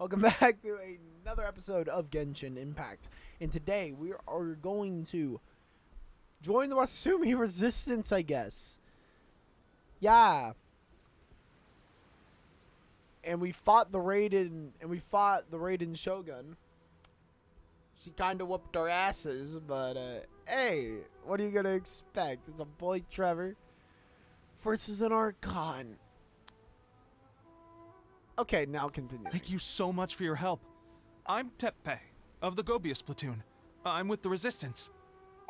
Welcome back to another episode of Genshin Impact. And today we are going to join the Wasumi Resistance, I guess. Yeah. And we fought the Raiden Shogun. She kind of whooped our asses, but hey, what are you going to expect? It's a boy Trevor versus an Archon. Okay, now continue. Thank you so much for your help. I'm Teppei, of the Gobius platoon. I'm with the Resistance.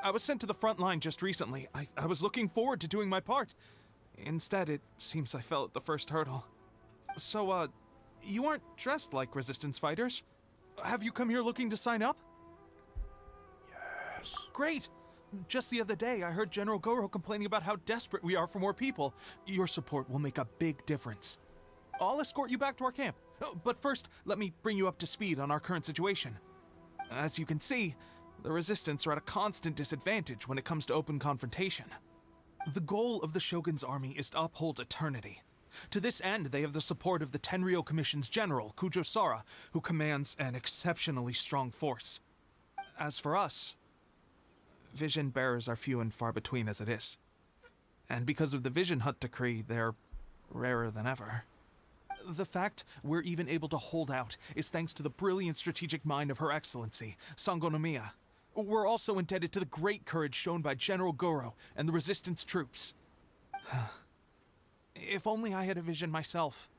I was sent to the front line just recently. I was looking forward to doing my part. Instead, it seems I fell at the first hurdle. So, you aren't dressed like Resistance fighters? Have you come here looking to sign up? Yes. Great! Just the other day, I heard General Goro complaining about how desperate we are for more people. Your support will make a big difference. I'll escort you back to our camp. But first, let me bring you up to speed on our current situation. As you can see, the Resistance are at a constant disadvantage when it comes to open confrontation. The goal of the Shogun's army is to uphold eternity. To this end, they have the support of the Tenryou Commission's general, Kujosara, who commands an exceptionally strong force. As for us, vision bearers are few and far between as it is. And because of the Vision Hunt decree, they're rarer than ever. The fact we're even able to hold out is thanks to the brilliant strategic mind of Her Excellency, Sangonomiya. We're also indebted to the great courage shown by General Goro and the Resistance troops. If only I had a vision myself.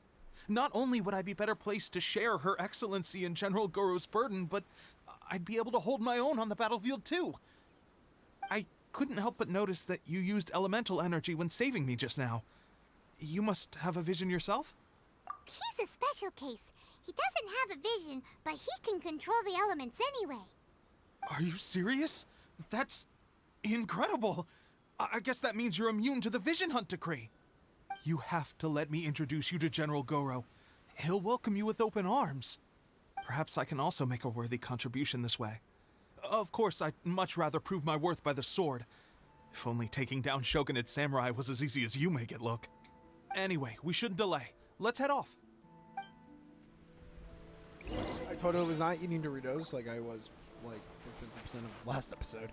Not only would I be better placed to share Her Excellency and General Goro's burden, but I'd be able to hold my own on the battlefield too. I couldn't help but notice that you used elemental energy when saving me just now. You must have a vision yourself? He's a special case. He doesn't have a vision, but he can control the elements anyway. Are you serious? That's incredible. I guess that means you're immune to the Vision Hunt decree. You have to let me introduce you to General Goro. He'll welcome you with open arms. Perhaps I can also make a worthy contribution this way. Of course, I'd much rather prove my worth by the sword. If only taking down Shogunate samurai was as easy as you make it look. Anyway, we shouldn't delay. Let's head off. I told her I was not eating Doritos like I was like for 50% of last episode.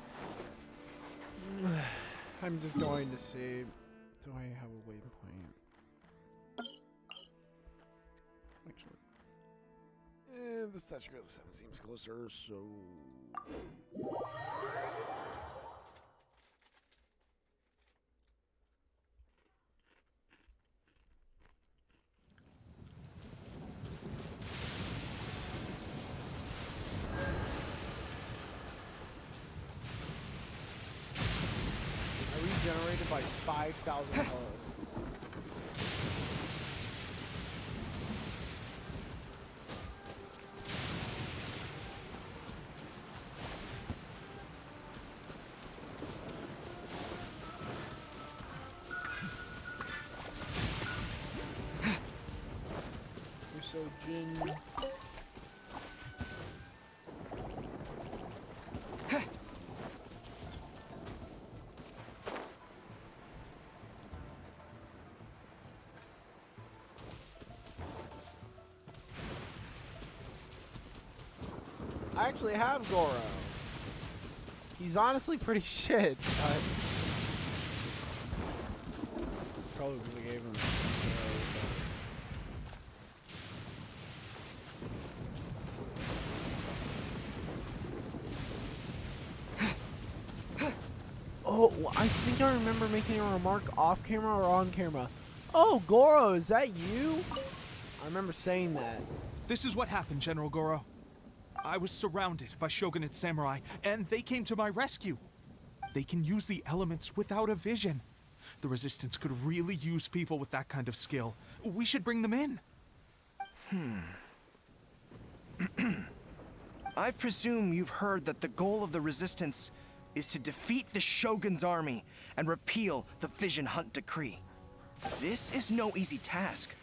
I'm just going to see. Do I have a waypoint? Actually, the Statue Girl 7 seems closer, so. Generated by 5,000 health. You're so Jin. I actually have Goro. He's honestly pretty shit, but probably because I gave him Oh, I think I remember making a remark off camera or on camera. Oh, Goro, is that you? I remember saying that. This is what happened, General Goro. I was surrounded by Shogunate samurai, and they came to my rescue. They can use the elements without a vision. The Resistance could really use people with that kind of skill. We should bring them in. I presume you've heard that the goal of the Resistance is to defeat the Shogun's army and repeal the Vision Hunt decree. This is no easy task.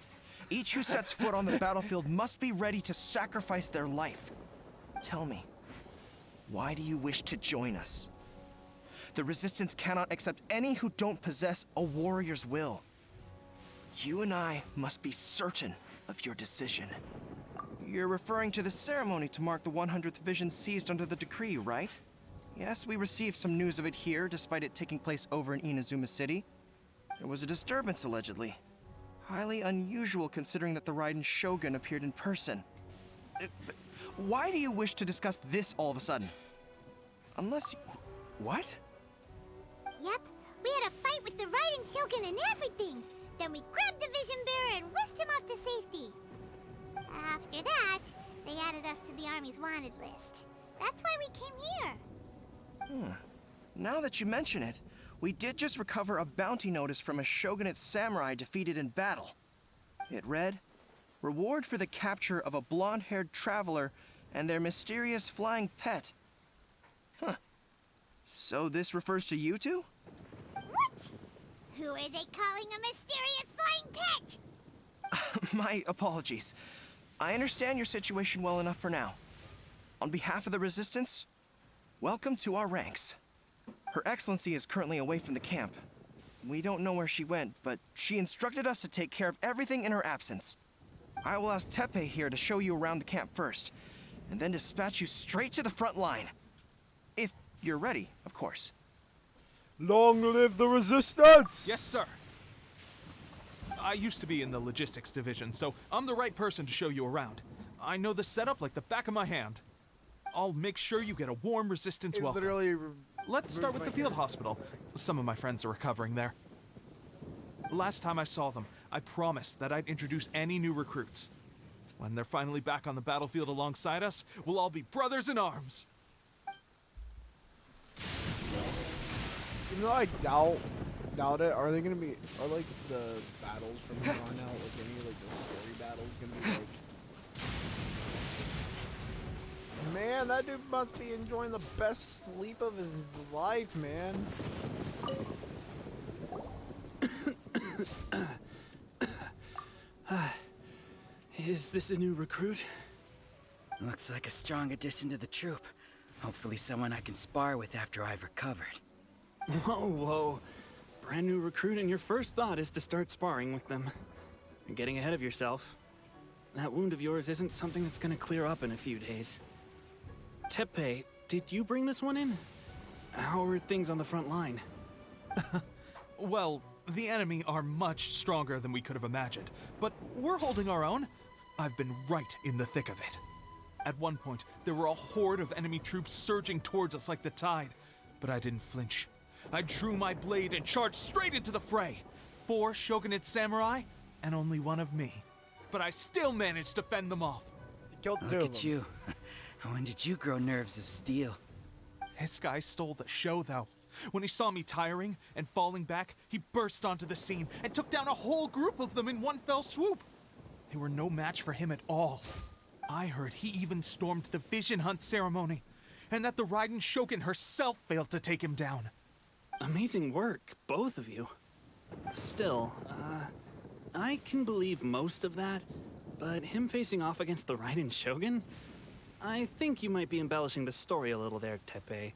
Each who sets foot on the battlefield must be ready to sacrifice their life. Tell me, why do you wish to join us? The Resistance cannot accept any who don't possess a warrior's will. You and I must be certain of your decision. You're referring to the ceremony to mark the 100th vision seized under the decree, right? Yes, we received some news of it here, despite it taking place over in Inazuma City. There was a disturbance, allegedly. Highly unusual considering that the Raiden Shogun appeared in person. But why do you wish to discuss this all of a sudden? Unless... What? Yep, we had a fight with the Raiden Shogun and everything. Then we grabbed the Vision Bearer and whisked him off to safety. After that, they added us to the Army's wanted list. That's why we came here. Now that you mention it, we did just recover a bounty notice from a shogunate samurai defeated in battle. It read, "Reward for the capture of a blonde-haired traveler and their mysterious flying pet." Huh. So this refers to you two? What? Who are they calling a mysterious flying pet? My apologies. I understand your situation well enough for now. On behalf of the Resistance, welcome to our ranks. Her Excellency is currently away from the camp. We don't know where she went, but she instructed us to take care of everything in her absence. I will ask Teppei here to show you around the camp first, and then dispatch you straight to the front line. If you're ready, of course. Long live the Resistance! Yes, sir. I used to be in the logistics division, so I'm the right person to show you around. I know the setup like the back of my hand. I'll make sure you get a warm Resistance It welcome. literally... Let's start with the field hospital. Some of my friends are recovering there. Last time I saw them, I promised that I'd introduce any new recruits. When they're finally back on the battlefield alongside us, we'll all be brothers in arms. Even though I doubt it, are like the battles from here on out, like any like the story battles gonna be like... Man, that dude must be enjoying the best sleep of his life, man. Is this a new recruit? Looks like a strong addition to the troop. Hopefully someone I can spar with after I've recovered. Whoa, whoa. Brand new recruit and your first thought is to start sparring with them. You're getting ahead of yourself. That wound of yours isn't something that's gonna clear up in a few days. Teppei, did you bring this one in? How are things on the front line? Well, the enemy are much stronger than we could have imagined, but we're holding our own. I've been right in the thick of it. At one point, there were a horde of enemy troops surging towards us like the tide, but I didn't flinch. I drew my blade and charged straight into the fray. 4 shogunate samurai, and only one of me. But I still managed to fend them off. He killed 2 Look of at them. you. When did you grow nerves of steel? This guy stole the show, though. When he saw me tiring and falling back, he burst onto the scene and took down a whole group of them in one fell swoop. They were no match for him at all. I heard he even stormed the Vision Hunt ceremony, and that the Raiden Shogun herself failed to take him down. Amazing work, both of you. Still, I can believe most of that, but him facing off against the Raiden Shogun? I think you might be embellishing the story a little there, Teppei.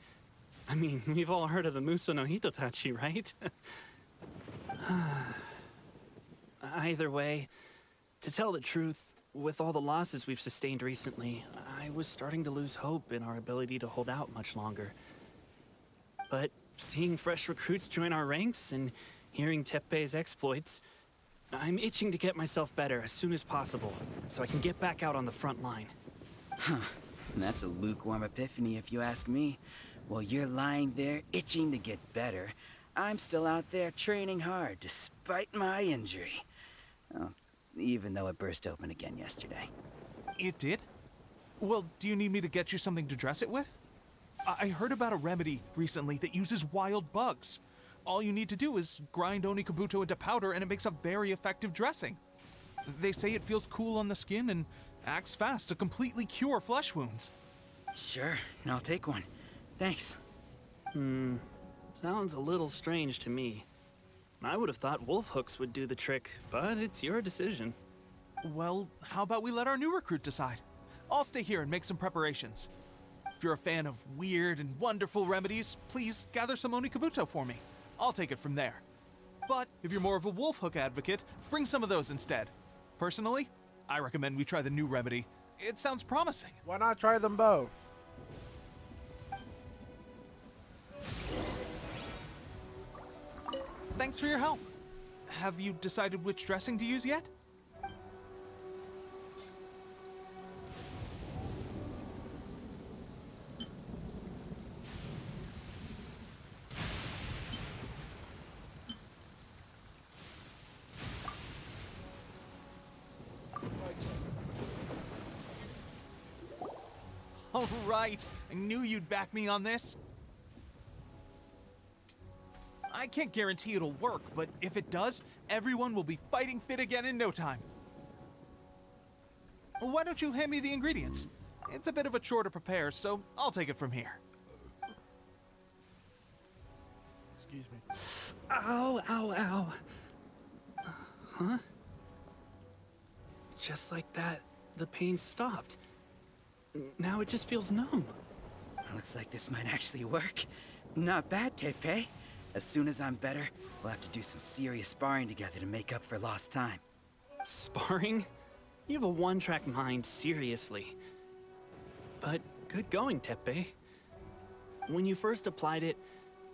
I mean, we've all heard of the Muso no Hitotachi, right? Either way, to tell the truth, with all the losses we've sustained recently, I was starting to lose hope in our ability to hold out much longer. But seeing fresh recruits join our ranks and hearing Teppei's exploits, I'm itching to get myself better as soon as possible, so I can get back out on the front line. Huh. That's a lukewarm epiphany if you ask me. While you're lying there itching to get better, I'm still out there training hard despite my injury. Oh, even though it burst open again yesterday. It did? Well, do you need me to get you something to dress it with? I heard about a remedy recently that uses wild bugs. All you need to do is grind Onikabuto into powder and it makes a very effective dressing. They say it feels cool on the skin and acts fast to completely cure flesh wounds. Sure, I'll take one. Thanks. Sounds a little strange to me. I would have thought wolf hooks would do the trick, but it's your decision. Well, how about we let our new recruit decide? I'll stay here and make some preparations. If you're a fan of weird and wonderful remedies, please gather some Onikabuto for me. I'll take it from there. But if you're more of a wolf hook advocate, bring some of those instead. Personally, I recommend we try the new remedy. It sounds promising. Why not try them both? Thanks for your help. Have you decided which dressing to use yet? All right, I knew you'd back me on this. I can't guarantee it'll work, but if it does, everyone will be fighting fit again in no time. Why don't you hand me the ingredients? It's a bit of a chore to prepare, so I'll take it from here. Excuse me. Ow, ow, ow. Huh? Just like that, the pain stopped. Now it just feels numb. Looks like this might actually work. Not bad, Teppei. As soon as I'm better, we'll have to do some serious sparring together to make up for lost time. Sparring? You have a one-track mind, seriously. But good going, Teppei. When you first applied it,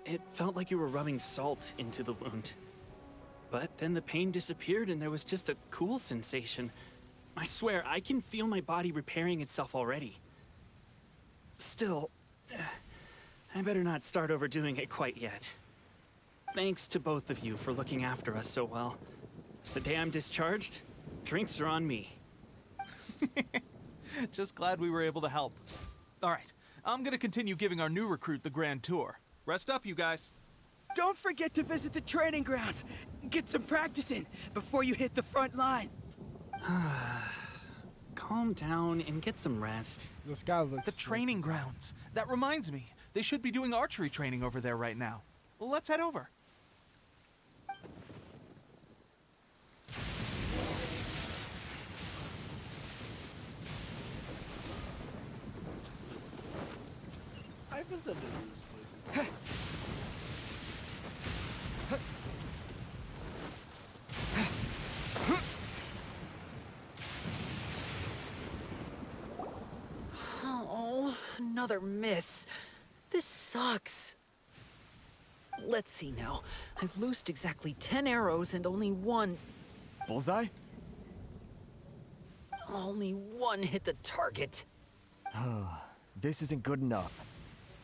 it felt like you were rubbing salt into the wound. But then the pain disappeared and there was just a cool sensation. I swear, I can feel my body repairing itself already. Still, I better not start overdoing it quite yet. Thanks to both of you for looking after us so well. The day I'm discharged, drinks are on me. Just glad we were able to help. All right, I'm gonna continue giving our new recruit the grand tour. Rest up, you guys. Don't forget to visit the training grounds. Get some practice in before you hit the front line. Calm down and get some rest. This guy looks. The training grounds. That reminds me, they should be doing archery training over there right now. Let's head over. I visited these places. Oh, another miss. This sucks. Let's see now. I've loosed exactly 10 arrows and only one Bullseye? hit the target. This isn't good enough.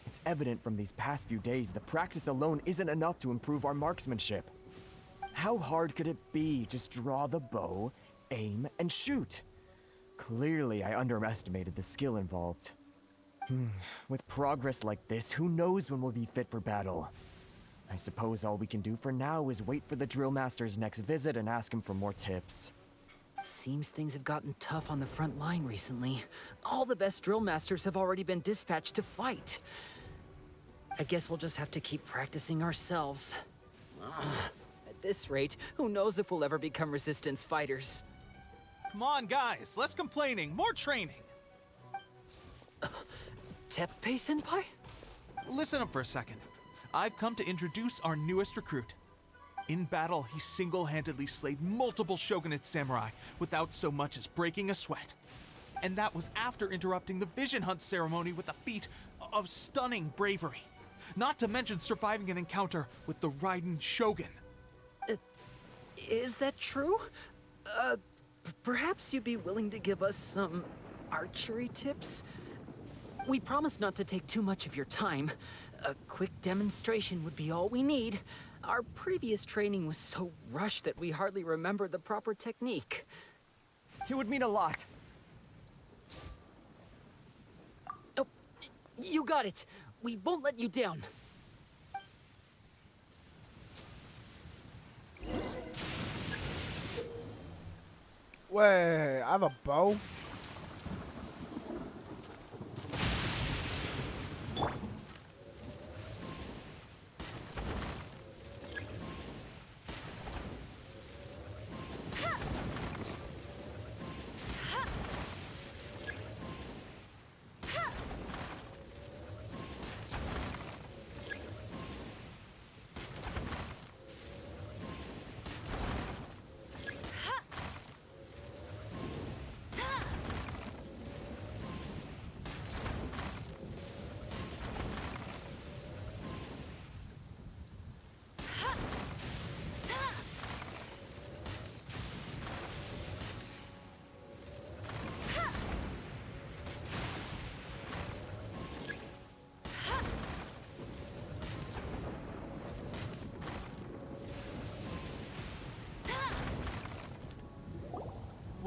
It's evident from these past few days that practice alone isn't enough to improve our marksmanship. How hard could it be? Just draw the bow, aim, and shoot. Clearly, I underestimated the skill involved. With progress like this, who knows when we'll be fit for battle? I suppose all we can do for now is wait for the drill master's next visit and ask him for more tips. Seems things have gotten tough on the front line recently. All the best drill masters have already been dispatched to fight. I guess we'll just have to keep practicing ourselves. At this rate, who knows if we'll ever become resistance fighters. Come on, guys, less complaining, more training. Teppei-senpai? Listen up for a second. I've come to introduce our newest recruit. In battle, he single-handedly slayed multiple shogunate samurai without so much as breaking a sweat. And that was after interrupting the vision hunt ceremony with a feat of stunning bravery. Not to mention surviving an encounter with the Raiden Shogun. Is that true? Perhaps you'd be willing to give us some archery tips? We promise not to take too much of your time. A quick demonstration would be all we need. Our previous training was so rushed that we hardly remember the proper technique. It would mean a lot. Oh, you got it. We won't let you down. Wait, I have a bow?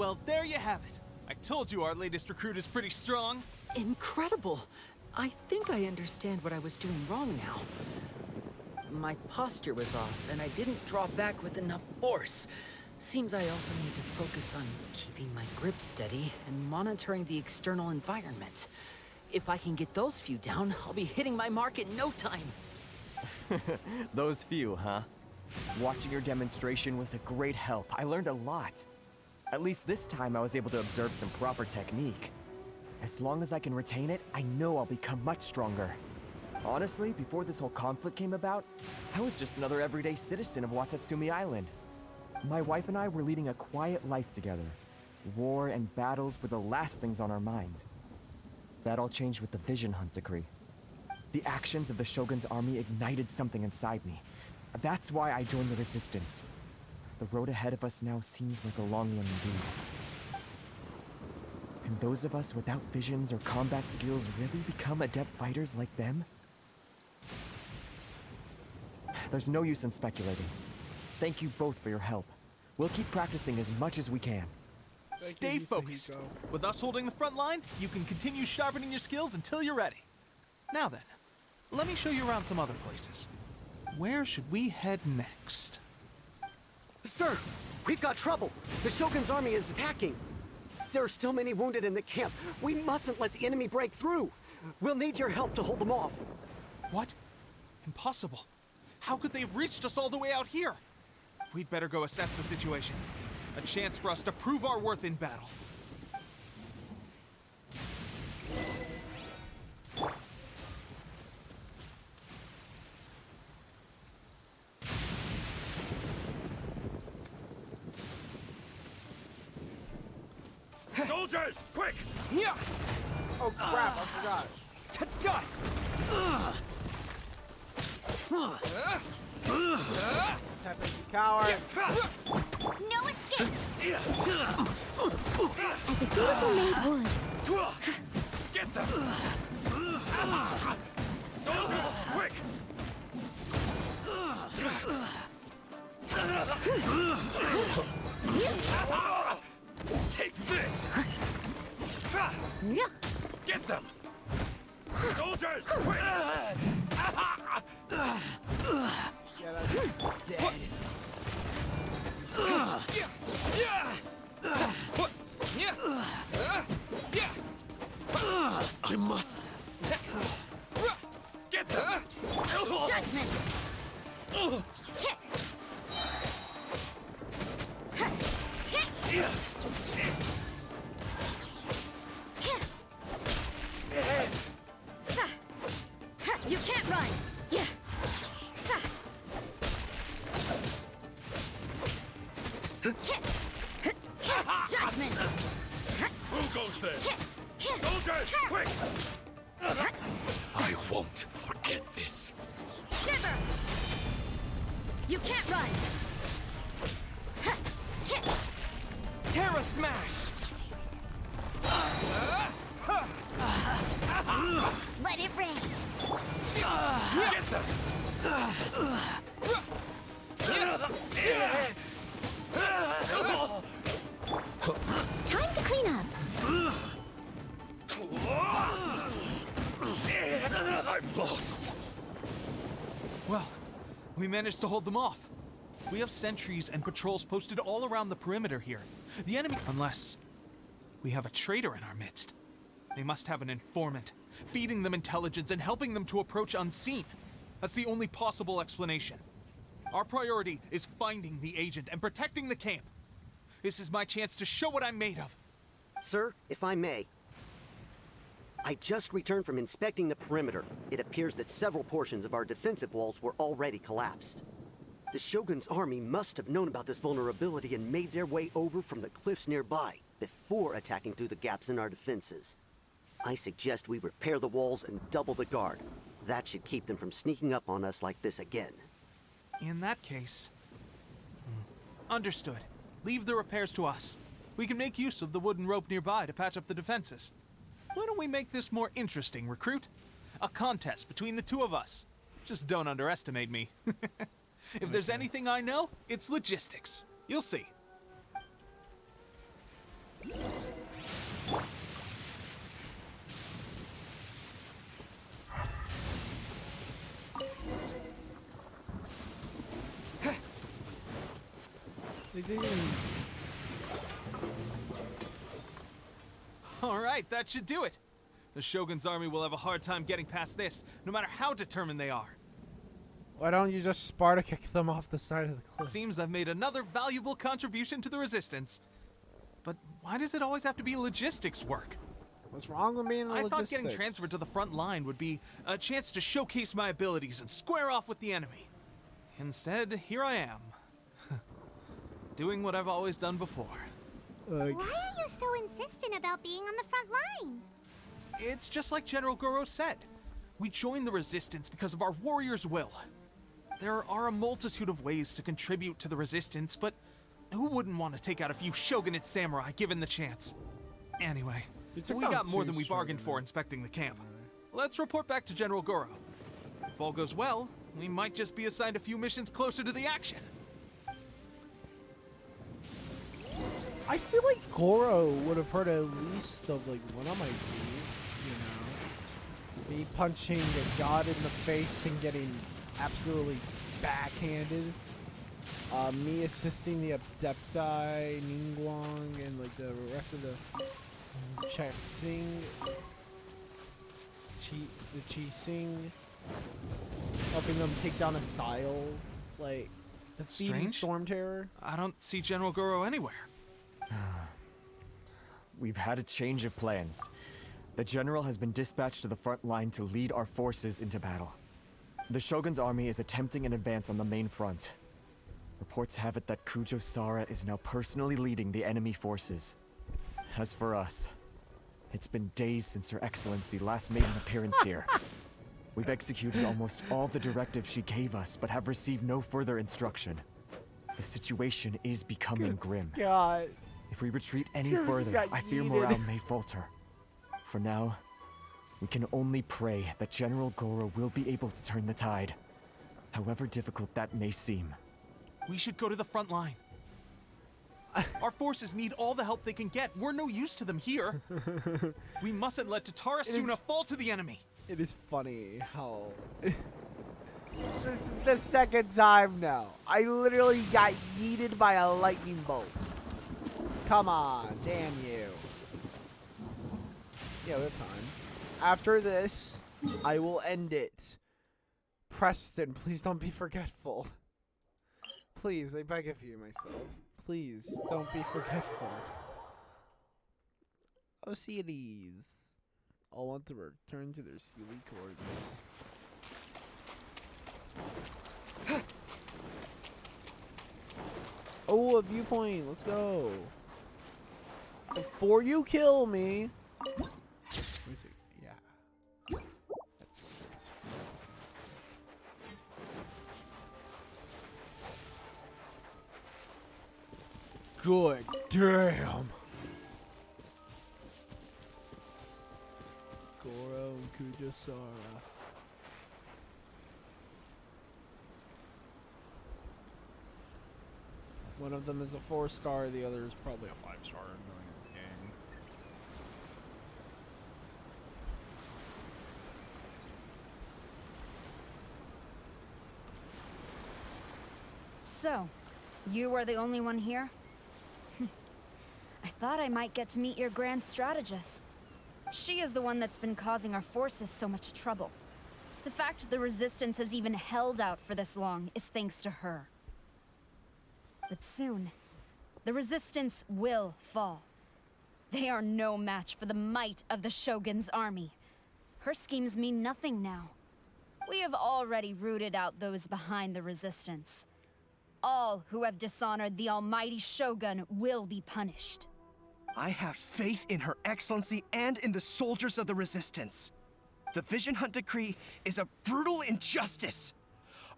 Well, there you have it. I told you our latest recruit is pretty strong. Incredible! I think I understand what I was doing wrong now. My posture was off, and I didn't draw back with enough force. Seems I also need to focus on keeping my grip steady and monitoring the external environment. If I can get those few down, I'll be hitting my mark in no time. Those few, huh? Watching your demonstration was a great help. I learned a lot. At least this time I was able to observe some proper technique. As long as I can retain it, I know I'll become much stronger. Honestly, before this whole conflict came about, I was just another everyday citizen of Watatsumi Island. My wife and I were leading a quiet life together. War and battles were the last things on our minds. That all changed with the Vision Hunt decree. The actions of the Shogun's army ignited something inside me. That's why I joined the resistance. The road ahead of us now seems like a long one indeed. Can those of us without visions or combat skills really become adept fighters like them? There's no use in speculating. Thank you both for your help. We'll keep practicing as much as we can. Stay focused. With us holding the front line, you can continue sharpening your skills until you're ready. Now then, let me show you around some other places. Where should we head next? Sir, we've got trouble. The Shogun's army is attacking. There are still many wounded in the camp. We mustn't let the enemy break through. We'll need your help to hold them off. What? Impossible. How could they have reached us all the way out here? We'd better go assess the situation. A chance for us to prove our worth in battle. Soldiers, quick! Yeah. Oh crap! I forgot. To dust! Teppei's a coward. No escape! As a dutiful maid would. Get them! Soldiers, quick! Take this! Get them! Soldiers, quick! Yeah, that's dead. I must. Get them! Judgment! You can't run! Judgment! Who goes there? Soldiers, quick! I won't forget this. Shiver! You can't run! Terra Smash! Let it rain! Get them! Time to clean up! I've lost. Well, we managed to hold them off. We have sentries and patrols posted all around the perimeter here. The enemy, unless we have a traitor in our midst. They must have an informant, feeding them intelligence and helping them to approach unseen. That's the only possible explanation. Our priority is finding the agent and protecting the camp. This is my chance to show what I'm made of. Sir, if I may. I just returned from inspecting the perimeter. It appears that several portions of our defensive walls were already collapsed. The Shogun's army must have known about this vulnerability and made their way over from the cliffs nearby before attacking through the gaps in our defenses. I suggest we repair the walls and double the guard. That should keep them from sneaking up on us like this again. In that case... Understood. Leave the repairs to us. We can make use of the wooden rope nearby to patch up the defenses. Why don't we make this more interesting, recruit? A contest between the two of us. Just don't underestimate me. If there's anything I know, it's logistics. You'll see. All right, that should do it. The Shogun's army will have a hard time getting past this, no matter how determined they are. Why don't you just Sparta kick them off the side of the cliff? Seems I've made another valuable contribution to the Resistance. But why does it always have to be logistics work? What's wrong with being I logistics? thought getting transferred to the front line would be a chance to showcase my abilities and square off with the enemy. Instead, here I am. Doing what I've always done before. Like, Why are you so insistent about being on the front line? It's just like General Goro said. We joined the Resistance because of our warriors' will. There are a multitude of ways to contribute to the Resistance, but who wouldn't want to take out a few shogunate samurai given the chance? Anyway, You took we out got more two than we bargained for shogunate. inspecting the camp. Let's report back to General Goro. If all goes well, we might just be assigned a few missions closer to the action. I feel like Goro would have heard at least of like one of my feats, you know? Me punching a god in the face and getting absolutely backhanded. Me assisting the Adepti, Ningguang, and like the rest of the Chexing, the Qixing, helping them take down a Sile, like defeating Strange. Storm Terror. I don't see General Goro anywhere. We've had a change of plans. The general has been dispatched to the front line to lead our forces into battle. The Shogun's army is attempting an advance on the main front. Reports have it that Kujo Sara is now personally leading the enemy forces. As for us, it's been days since Her Excellency last made an appearance here. We've executed almost all the directives she gave us, but have received no further instruction. The situation is becoming grim. God. If we retreat any Just further, got I fear yeeted. morale may falter. For now, we can only pray that General Goro will be able to turn the tide, however difficult that may seem. We should go to the front line. Our forces need all the help they can get. We're no use to them here. We mustn't let Tatara Suna fall to the enemy. It is funny how this is the second time now. I literally got yeeted by a lightning bolt. Come on, damn you. Yeah, we have time. After this, I will end it. Preston, please don't be forgetful. Please, I beg of you, myself. Please, don't be forgetful. Oh, Cities. All want to return to their Sealy courts. Oh, a viewpoint. Let's go. Before you kill me. Wait a second. Yeah. That's fun. Good damn. Goro and Kujasara. One of them is a 4-star, the other is probably a 5-star knowing this game. So, you are the only one here? I thought I might get to meet your grand strategist. She is the one that's been causing our forces so much trouble. The fact the Resistance has even held out for this long is thanks to her. But soon, the Resistance will fall. They are no match for the might of the Shogun's army. Her schemes mean nothing now. We have already rooted out those behind the Resistance. All who have dishonored the almighty Shogun will be punished. I have faith in Her Excellency and in the soldiers of the Resistance. The Vision Hunt Decree is a brutal injustice.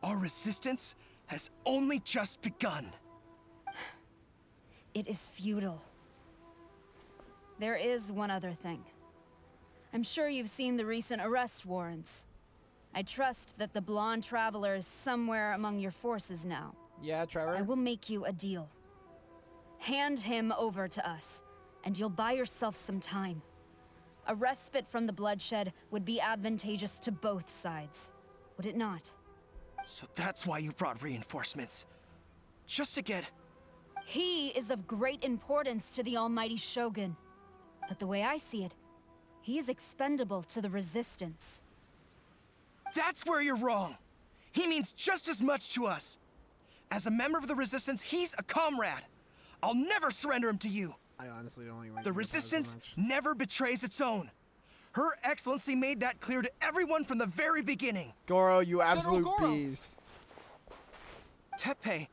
Our resistance has only just begun. It is futile. There is one other thing. I'm sure you've seen the recent arrest warrants. I trust that the blonde traveler is somewhere among your forces now. Yeah, Trevor? I will make you a deal. Hand him over to us, and you'll buy yourself some time. A respite from the bloodshed would be advantageous to both sides, would it not? So that's why you brought reinforcements. Just to get... He is of great importance to the almighty Shogun. But the way I see it, he is expendable to the Resistance. That's where you're wrong. He means just as much to us. As a member of the Resistance, he's a comrade. I'll never surrender him to you. I honestly don't even. The Resistance never betrays its own. Her Excellency made that clear to everyone from the very beginning. Goro, you absolute Goro. beast. Teppei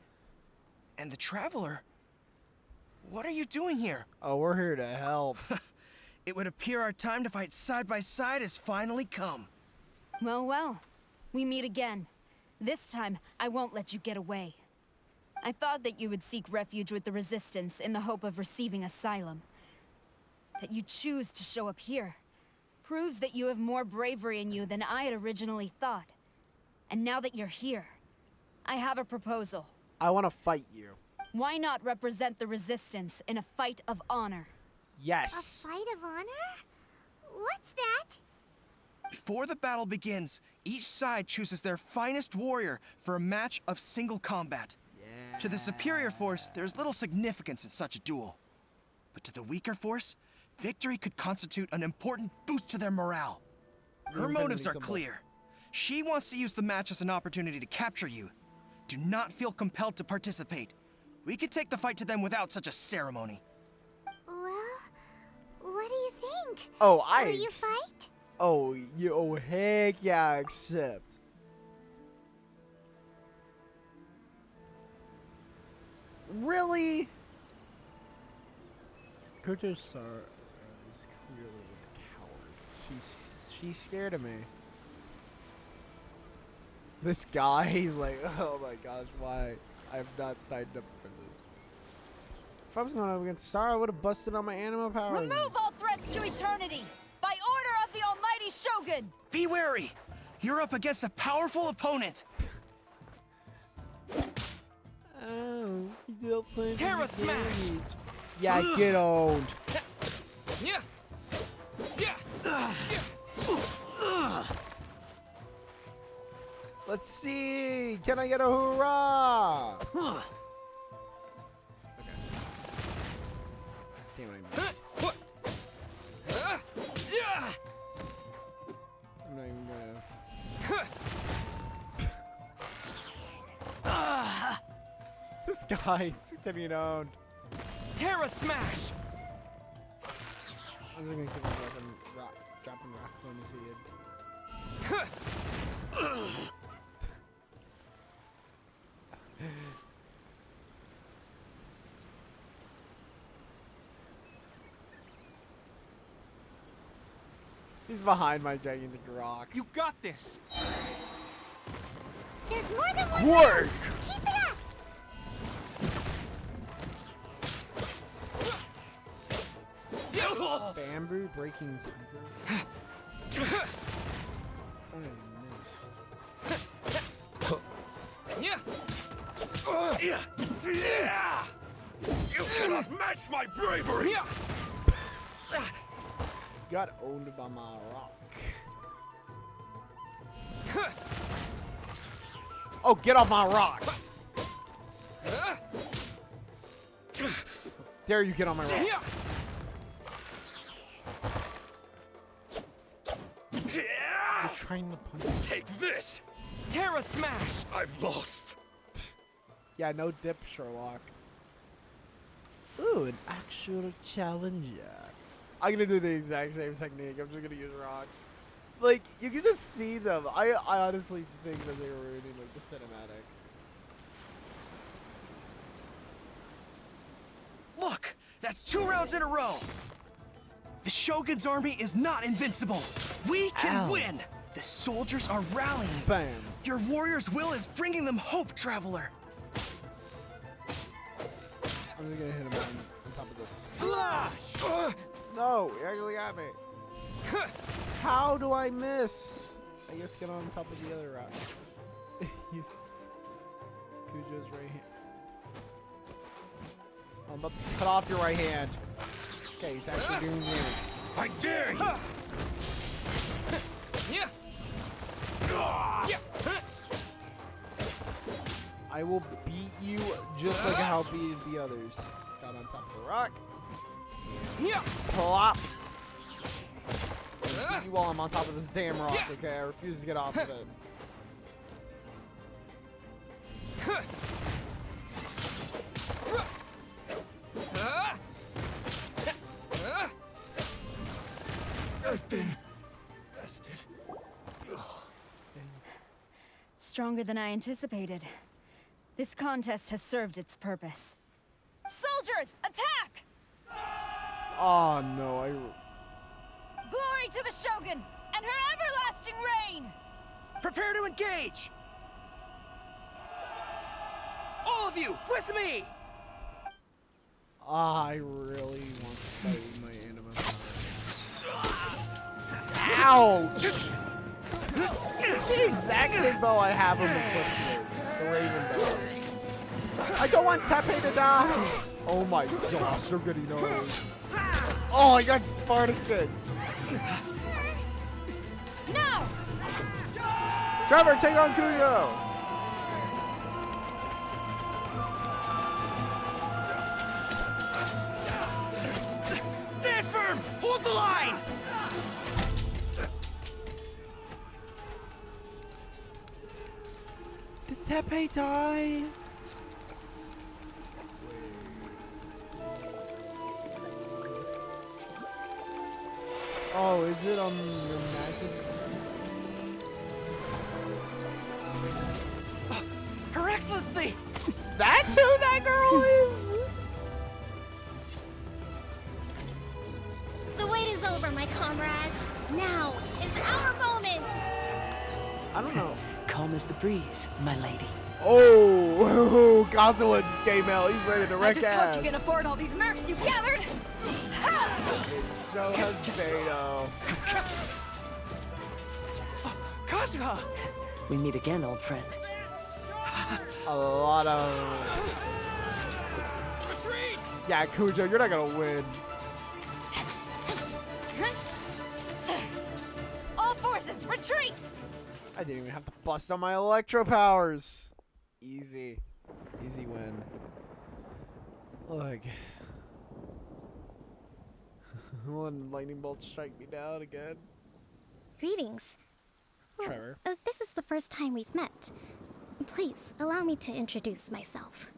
and the Traveler. What are you doing here? Oh, we're here to help. It would appear our time to fight side by side has finally come. Well, well. We meet again. This time, I won't let you get away. I thought that you would seek refuge with the Resistance in the hope of receiving asylum. That you choose to show up here proves that you have more bravery in you than I had originally thought. And now that you're here, I have a proposal. I want to fight you. Why not represent the Resistance in a fight of honor? A Yes. fight of honor? What's that? Before the battle begins, each side chooses their finest warrior for a match of single combat. Yeah. To the superior force, there's little significance in such a duel. But to the weaker force, victory could constitute an important boost to their morale. The Her motives infinity are symbol. clear. She wants to use the match as an opportunity to capture you. Do not feel compelled to participate. We could take the fight to them without such a ceremony. Well, what do you think? Oh, Will you fight? Oh, you. Oh, heck yeah, I accept. Really? Koto Sar is clearly a coward. She's scared of me. This guy, he's like, oh my gosh, why? I have not signed up for this. If I was going up against Sar, I would have busted on my anima powers. Remove all threats to eternity! By order of the almighty Shogun! Be wary! You're up against a powerful opponent! Oh, he dealt plenty Terra of Smash! damage. Yeah, get owned. Yeah. Yeah. Let's see. Can I get a hoorah? Okay. Damn it, I missed. What? Yeah. I'm not even gonna. This guy's getting owned. Terra Smash. I'm just gonna keep dropping rocks on his head. He's behind my gigantic rock. You got this. There's more than one. Quark! Keep it up. Bamboo breaking tiger. Don't even miss. Yeah. Yeah. Yeah. You cannot match my bravery. Yeah. Got owned by my rock. Oh, get off my rock! Dare you get on my rock? Yeah. You're trying to punch me. Take this. Terra Smash. I've lost. Yeah, no dip, Sherlock. Ooh, an actual challenger. I'm gonna do the exact same technique. I'm just gonna use rocks. Like, you can just see them. I honestly think that they were ruining, like, the cinematic. Look! That's 2 rounds in a row! The Shogun's army is not invincible! We can Ow. win! The soldiers are rallying! Bam. Your warrior's will is bringing them hope, Traveler! I'm just gonna hit him on top of this. Flash. No, he actually got me. How do I miss? I guess get on top of the other rock. Yes. Kujo's right hand. I'm about to cut off your right hand. Okay, he's actually doing damage. I dare you! I will beat you just like how I beat the others. Got on top of the rock. Plop. Beat you while I'm on top of this damn rock. Okay, I refuse to get off of it. I've been bested. Stronger than I anticipated. This contest has served its purpose. Soldiers, attack! Oh no, Glory to the Shogun and her everlasting reign! Prepare to engage! All of you, with me! I really want to fight with my anima. Ouch! It's the exact same bow I have him equipped with. The Raven bow. I don't want Teppei to die! Oh my gosh, nobody knows. Oh, I got Spartacus! No! Trevor, take on Kuyo! Stand firm! Hold the line! Did Teppei die? Oh, is it on your Majesty? Her Excellency! That's who that girl is? The wait is over, my comrades. Now is our moment. I don't know. Calm as the breeze, my lady. Oh, Kazuha just came out. He's ready to I wreck just ass. hope you can afford all these mercs you've gathered! Ha! It's so has Beto. Kazuha! We meet again, old friend. A lot of... Retreat! Yeah, Kujo, you're not gonna win. All forces, retreat! I didn't even have to bust on my electro powers. Easy. Easy win. Look. One lightning bolt strike me down again. Greetings. Trevor. This is the first time we've met. Please allow me to introduce myself.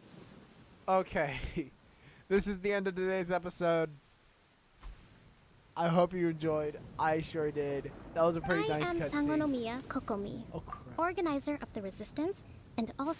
Okay. This is the end of today's episode. I hope you enjoyed. I sure did. That was a pretty nice I am cutscene. Sangonomiya Kokomi, Oh crap. organizer of the resistance and also